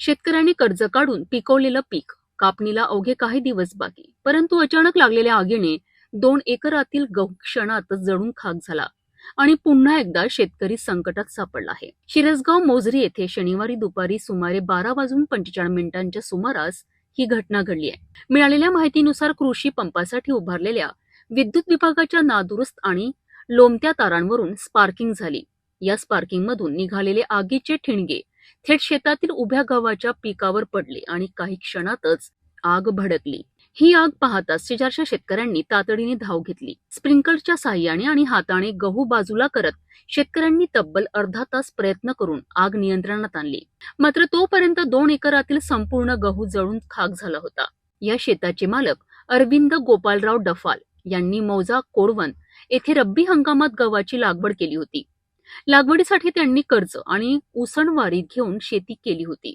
शेतकऱ्यांनी कर्ज काढून पिकवलेलं पीक कापणीला अवघे काही दिवस बाकी, परंतु अचानक लागलेल्या आगीने 2 एकरातील गहू क्षणातच जळून खाक झाला आणि पुन्हा एकदा शेतकरी संकटात सापडला आहे. शिरसगाव मोझरी येथे शनिवारी दुपारी सुमारे 12:45 सुमारास ही घटना घडली आहे. मिळालेल्या माहितीनुसार कृषी पंपासाठी उभारलेल्या विद्युत विभागाच्या नादुरुस्त आणि लोंबत्या तारांवरून स्पार्किंग झाली. या स्पार्किंगमधून निघालेले आगीचे ठिणगे थेट शेतातील उभ्या गव्हाच्या पिकावर पडले आणि काही क्षणातच आग भडकली. ही आग पाहताच शेजारच्या शेतकऱ्यांनी तातडीने धाव घेतली. स्प्रिंकलरच्या साहाय्याने आणि हाताने गहू बाजूला करत शेतकऱ्यांनी तब्बल अर्धा तास प्रयत्न करून आग नियंत्रणात आणली. मात्र तोपर्यंत 2 एकरातील संपूर्ण गहू जळून खाक झाला होता. या शेताचे मालक अरविंद गोपालराव डफाल यांनी मौजा कोरवण येथे रब्बी हंगामात गव्हाची लागवड केली होती. लागवडीसाठी त्यांनी कर्ज आणि उसणवारीत घेऊन शेती केली होती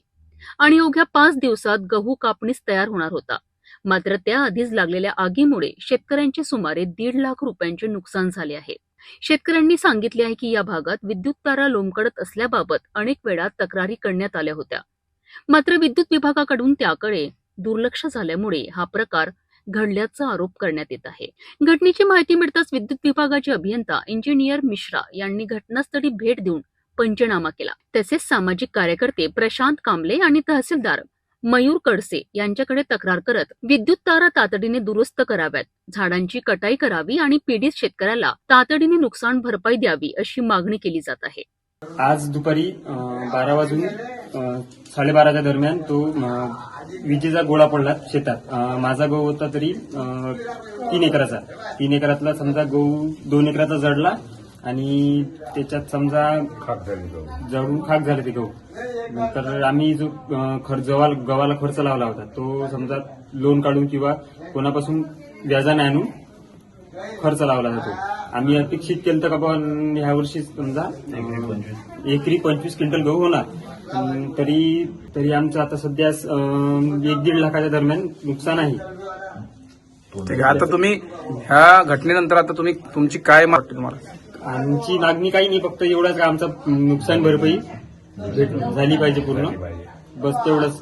आणि अवघ्या 5 दिवसात गहू कापणीस तयार होणार होता. मात्र त्याआधीच लागलेल्या आगीमुळे शेतकऱ्यांचे सुमारे 1.5 लाख रुपयांचे नुकसान झाले आहे. शेतकऱ्यांनी सांगितले आहे की या भागात विद्युत तारा लोंबकळत असल्याबाबत अनेक वेळा तक्रारी करण्यात आल्या होत्या. मात्र विद्युत विभागाकडून त्याकडे दुर्लक्ष झाल्यामुळे हा प्रकार घडल्याचा आरोप करण्यात येत आहे. घटनेची माहिती मिळताच विद्युत विभागाचे अभियंता इंजिनियर मिश्रा यांनी घटनास्थळी भेट देऊन पंचनामा केला. तसेच सामाजिक कार्यकर्ते प्रशांत कांबले आणि तहसीलदार मयूर कडसे यांच्याकडे तक्रार करत विद्युत तारा तातडीने दुरुस्त कराव्यात, झाडांची कटाई करावी आणि पीडित शेतकऱ्याला तातडीने नुकसान भरपाई द्यावी अशी मागणी केली जात आहे. आज दुपारी 12 वाजून 12:30च्या दरम्यान तो विजेचा गोळा पडला शेतात. माझा गहू होता तरी 3 एकराचा. 3 एकरातला समजा गहू 2 एकराचा जडला आणि त्याच्यात समजा जळून खाक झाले ते गहू. नंतर आम्ही जो गव्हाला खर्च लावला होता तो समजा लोन काढून किंवा कोणापासून व्याजाने आणून खर्च लावला जातो. आम्ही अपेक्षित केलं तर का ह्या वर्षी समजा एकरी 25 क्विंटल गहू होणार. तरी आमचं आता सध्या 1-1.5 लाखाच्या दरम्यान नुकसान आहे. आता तुम्ही ह्या घटनेनंतर आता तुमची काय वाटते तुम्हाला? आमची मागणी काही नाही, फक्त एवढंच का आमचं नुकसान भरपाई झाली पाहिजे पूर्ण, बस तेवढंच.